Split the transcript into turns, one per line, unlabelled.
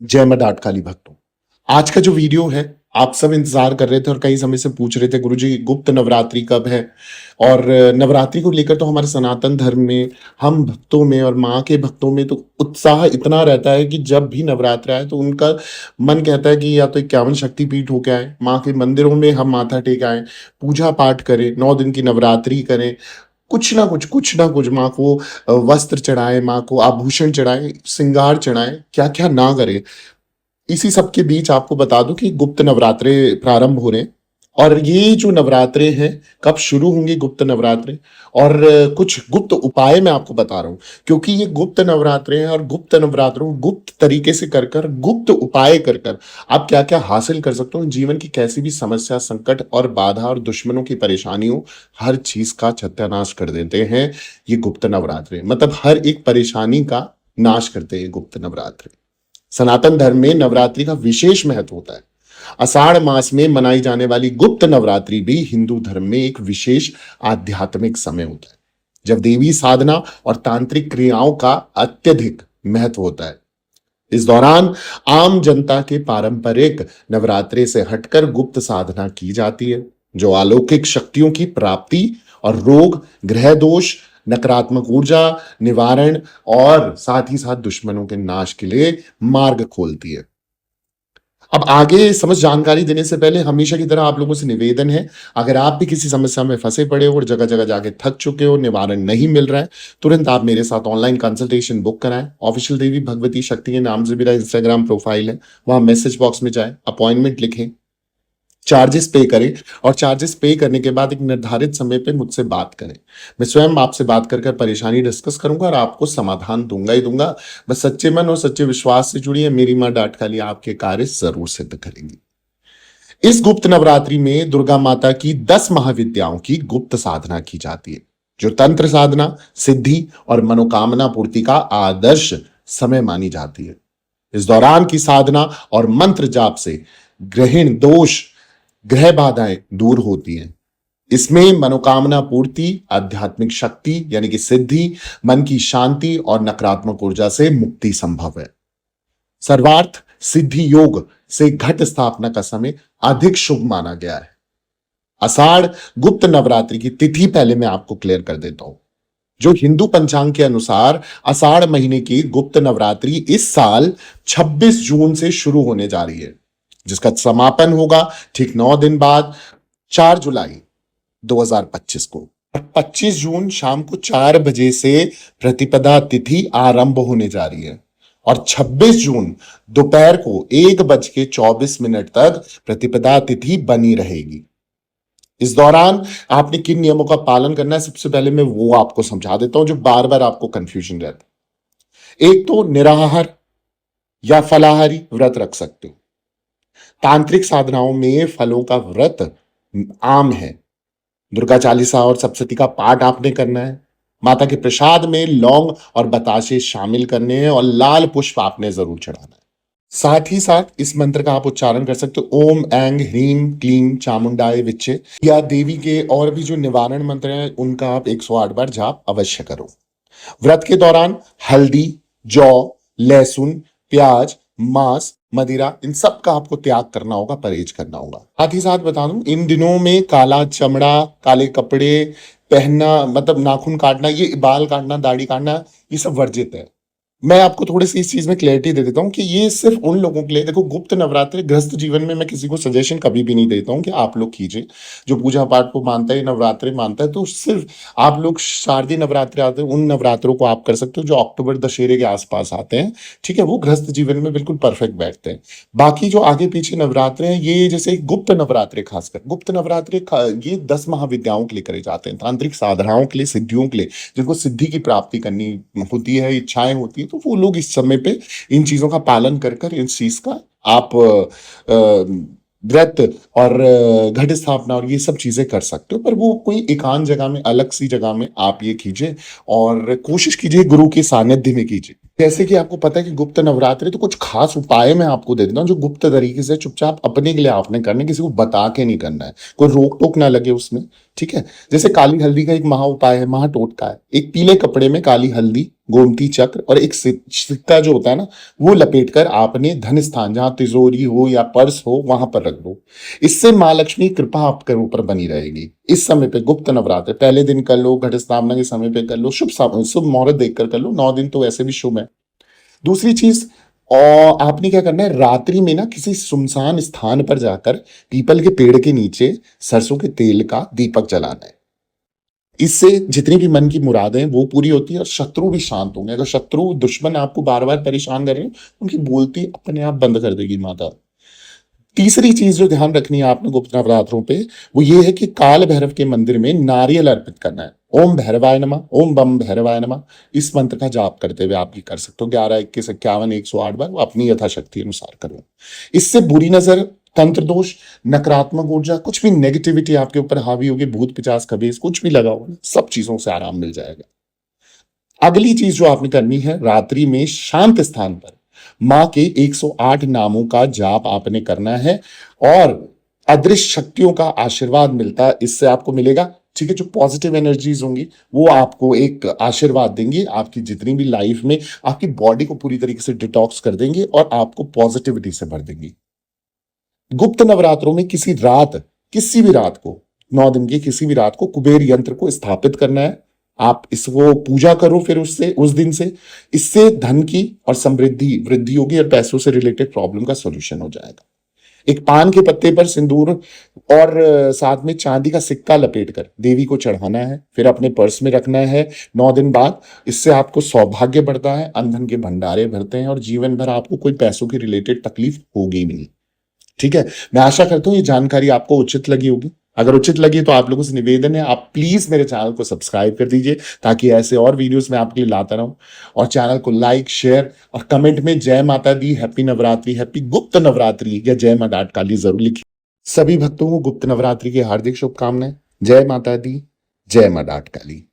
जय मां डाटकाली भक्तों। आज का जो वीडियो है, आप सब इंतजार कर रहे थे और कई समय से पूछ रहे थे गुरुजी गुप्त नवरात्रि कब है। और नवरात्रि को लेकर तो हमारे सनातन धर्म में, हम भक्तों में और माँ के भक्तों में तो उत्साह इतना रहता है कि जब भी नवरात्र आए तो उनका मन कहता है कि या तो 51 शक्तिपीठ होके आए, माँ के मंदिरों में हम माथा टेक आए, पूजा पाठ करें, 9 दिन की नवरात्रि करें, कुछ ना कुछ माँ को वस्त्र चढ़ाएं, माँ को आभूषण चढ़ाएं, श्रृंगार चढ़ाएं, क्या क्या ना करें। इसी सब के बीच आपको बता दूं कि गुप्त नवरात्रे प्रारंभ हो रहे हैं। और ये जो नवरात्रे हैं, कब शुरू होंगे गुप्त नवरात्रे, और कुछ गुप्त उपाय मैं आपको बता रहा हूं। क्योंकि ये गुप्त नवरात्रे हैं और गुप्त नवरात्रों को गुप्त तरीके से कर कर, गुप्त उपाय कर कर आप क्या क्या हासिल कर सकते हो, जीवन की कैसी भी समस्या, संकट और बाधा और दुश्मनों की परेशानियों, हर चीज का सत्यानाश कर देते हैं ये गुप्त नवरात्रे। मतलब हर एक परेशानी का नाश करते हैं गुप्त नवरात्रे। सनातन धर्म में नवरात्रि का विशेष महत्व होता है। आषाढ़ मास में मनाई जाने वाली गुप्त नवरात्रि भी हिंदू धर्म में एक विशेष आध्यात्मिक समय होता है, जब देवी साधना और तांत्रिक क्रियाओं का अत्यधिक महत्व होता है। इस दौरान आम जनता के पारंपरिक नवरात्रे से हटकर गुप्त साधना की जाती है, जो अलौकिक शक्तियों की प्राप्ति और रोग, ग्रह दोष, नकारात्मक ऊर्जा निवारण और साथ ही साथ दुश्मनों के नाश के लिए मार्ग खोलती है। अब आगे समझ जानकारी देने से पहले हमेशा की तरह आप लोगों से निवेदन है, अगर आप भी किसी समस्या में फंसे पड़े हो और जगह जगह जाके थक चुके हो, निवारण नहीं मिल रहा है, तुरंत आप मेरे साथ ऑनलाइन कंसल्टेशन बुक कराएं। ऑफिशियल देवी भगवती शक्ति के नाम से मेरा इंस्टाग्राम प्रोफाइल है, वहां मैसेज बॉक्स में जाए, अपॉइंटमेंट लिखें, चार्जेस पे करें और चार्जेस पे करने के बाद एक निर्धारित समय पे मुझसे बात करें। मैं स्वयं आपसे बात कर कर परेशानी डिस्कस करूंगा और आपको समाधान दूंगा ही दूंगा। बस सच्चे मन और सच्चे विश्वास से जुड़िए, मेरी मां डाटकाली आपके कार्य जरूर सिद्ध करेंगी। इस गुप्त नवरात्रि में दुर्गा माता की 10 महाविद्याओं की गुप्त साधना की जाती है, जो तंत्र साधना, सिद्धि और मनोकामना पूर्ति का आदर्श समय मानी जाती है। इस दौरान की साधना और मंत्र जाप से ग्रहण दोष, ग्रह बाधाएं दूर होती हैं। इसमें मनोकामना पूर्ति, आध्यात्मिक शक्ति यानी कि सिद्धि, मन की शांति और नकारात्मक ऊर्जा से मुक्ति संभव है। सर्वार्थ सिद्धि योग से घट स्थापना का समय अधिक शुभ माना गया है। आषाढ़ गुप्त नवरात्रि की तिथि पहले मैं आपको क्लियर कर देता हूं। जो हिंदू पंचांग के अनुसार आषाढ़ महीने की गुप्त नवरात्रि इस साल 26 जून से शुरू होने जा रही है, जिसका समापन होगा ठीक 9 दिन बाद, 4 जुलाई 2025 को। 25 जून शाम को 4 बजे से प्रतिपदा तिथि आरंभ होने जा रही है और 26 जून दोपहर को 1:24 तक प्रतिपदा तिथि बनी रहेगी। इस दौरान आपने किन नियमों का पालन करना है, सबसे पहले मैं वो आपको समझा देता हूं जो बार बार आपको कंफ्यूजन रहता है। एक तो निराहार या फलाहारी व्रत रख सकते हो। तांत्रिक साधनाओं में फलों का व्रत आम है। दुर्गा चालीसा और सप्तशती का पाठ आपने करना है। माता के प्रसाद में लौंग और बताशे शामिल करने हैं और लाल पुष्प आपने जरूर चढ़ाना है। साथ ही साथ इस मंत्र का आप उच्चारण कर सकते हो, ओम ऐंग ह्रीम क्लीम चामुंडाय विच्चे, या देवी के और भी जो निवारण मंत्र हैं उनका आप 108 बार जाप अवश्य करो। व्रत के दौरान हल्दी, जौ, लहसुन, प्याज, मांस, मदिरा, इन सब का आपको त्याग करना होगा, परहेज करना होगा। साथ ही साथ बता दूं, इन दिनों में काला चमड़ा, काले कपड़े पहनना, मतलब नाखून काटना, ये बाल काटना, दाढ़ी काटना, ये सब वर्जित है। मैं आपको थोड़ी सी इस चीज में क्लैरिटी दे देता हूँ कि ये सिर्फ उन लोगों के लिए, देखो गुप्त नवरात्रि गृहस्थ जीवन में मैं किसी को सजेशन कभी भी नहीं देता हूँ कि आप लोग कीजिए। जो पूजा पाठ को मानता है, नवरात्रि मानता है, तो सिर्फ आप लोग शारदीय नवरात्रि आते हैं उन नवरात्रों को आप कर सकते हो जो अक्टूबर दशहरे के आसपास आते हैं। ठीक है, वो गृहस्थ जीवन में बिल्कुल परफेक्ट बैठते हैं। बाकी जो आगे पीछे नवरात्रे हैं, ये जैसे गुप्त नवरात्रे, खासकर गुप्त नवरात्रे ये 10 महाविद्याओं के लिए करे जाते हैं, तांत्रिक साधनाओं के लिए, सिद्धियों के लिए, जिनको सिद्धि की प्राप्ति करनी होती है, इच्छाएं होती है, तो वो लोग इस समय पे इन चीजों का पालन कर कर इस चीज का आप व्रत और घट स्थापना और ये सब चीजें कर सकते हो। पर वो कोई एकांत जगह में, अलग सी जगह में आप ये कीजिए और कोशिश कीजिए गुरु के सानिध्य में कीजिए। जैसे कि आपको पता है कि गुप्त नवरात्रि, तो कुछ खास उपाय मैं आपको दे देता हूँ जो के तरीके से चुपचाप अपने के लिए आपने करने, किसी को बता के नहीं करना है, कोई रोक टोक ना लगे उसमें। ठीक है। जैसे काली हल्दी का एक महा उपाय है, महा टोटका है। एक पीले कपड़े में काली हल्दी, गोमती चक्र और एक सिक्का जो होता है ना, वो लपेट कर आपने धन स्थान, जहां तिजोरी हो या पर्स हो, वहां पर रख दो। इससे माँ लक्ष्मी की कृपा आपके ऊपर बनी रहेगी। इस समय पे गुप्त नवरात्र पहले दिन कर लो, घट स्थापना के समय पे कर लो, शुभ मुहूर्त देखकर कर लो। 9 दिन तो वैसे भी शुभ है। दूसरी चीज, और आपने क्या करना है, रात्रि में ना किसी सुनसान स्थान पर जाकर पीपल के पेड़ के नीचे सरसों के तेल का दीपक जलाना है। इससे जितनी भी मन की मुरादें वो पूरी होती है और शत्रु भी शांत होंगे। अगर शत्रु दुश्मन आपको बार बार परेशान कर रहे हैं, उनकी बोलती अपने आप बंद कर देगी माता। तीसरी चीज जो ध्यान रखनी है आपने गुप्त नवरात्रों पे, वो ये है कि काल भैरव के मंदिर में नारियल अर्पित करना है। ओम भैरवाय नमः, ओम बम भैरवाय नमः, इस मंत्र का जाप करते हुए आप ये कर सकते हो। 11, 21, 51, 108 बार, वो अपनी यथाशक्ति अनुसार करो। इससे बुरी नजर, तंत्र दोष, नकारात्मक ऊर्जा, कुछ भी नेगेटिविटी आपके ऊपर हावी होगी, भूत पिचास खबीस कुछ भी लगा होगा, सब चीजों से आराम मिल जाएगा। अगली चीज जो आपने करनी है, रात्रि में शांत स्थान पर मां के 108 नामों का जाप आपने करना है और अदृश्य शक्तियों का आशीर्वाद मिलता है। इससे आपको मिलेगा, ठीक है, जो पॉजिटिव एनर्जीज होंगी वो आपको एक आशीर्वाद देंगी, आपकी जितनी भी लाइफ में आपकी बॉडी को पूरी तरीके से डिटॉक्स कर देंगे और आपको पॉजिटिविटी से भर देंगी। गुप्त नवरात्रों में किसी भी रात को, 9 दिन की किसी भी रात को कुबेर यंत्र को स्थापित करना है। आप इसको पूजा करो, फिर उससे उस दिन से इससे धन की और समृद्धि वृद्धि होगी और पैसों से रिलेटेड प्रॉब्लम का सॉल्यूशन हो जाएगा। एक पान के पत्ते पर सिंदूर और साथ में चांदी का सिक्का लपेट कर देवी को चढ़ाना है, फिर अपने पर्स में रखना है 9 दिन बाद। इससे आपको सौभाग्य बढ़ता है, अंधन के भंडारे भरते हैं और जीवन भर आपको कोई पैसों की रिलेटेड तकलीफ होगी नहीं। ठीक है, मैं आशा करता हूं ये जानकारी आपको उचित लगी होगी। अगर उचित लगी तो आप लोगों से निवेदन है, आप प्लीज मेरे चैनल को सब्सक्राइब कर दीजिए, ताकि ऐसे और वीडियोस मैं आपके लिए लाता रहूं। और चैनल को लाइक, शेयर और कमेंट में जय माता दी, हैप्पी नवरात्रि, हैप्पी गुप्त नवरात्रि या जय मां डाट काली जरूर लिखिए। सभी भक्तों को गुप्त नवरात्रि की हार्दिक शुभकामनाएं। जय माता दी, जय मां डाट काली।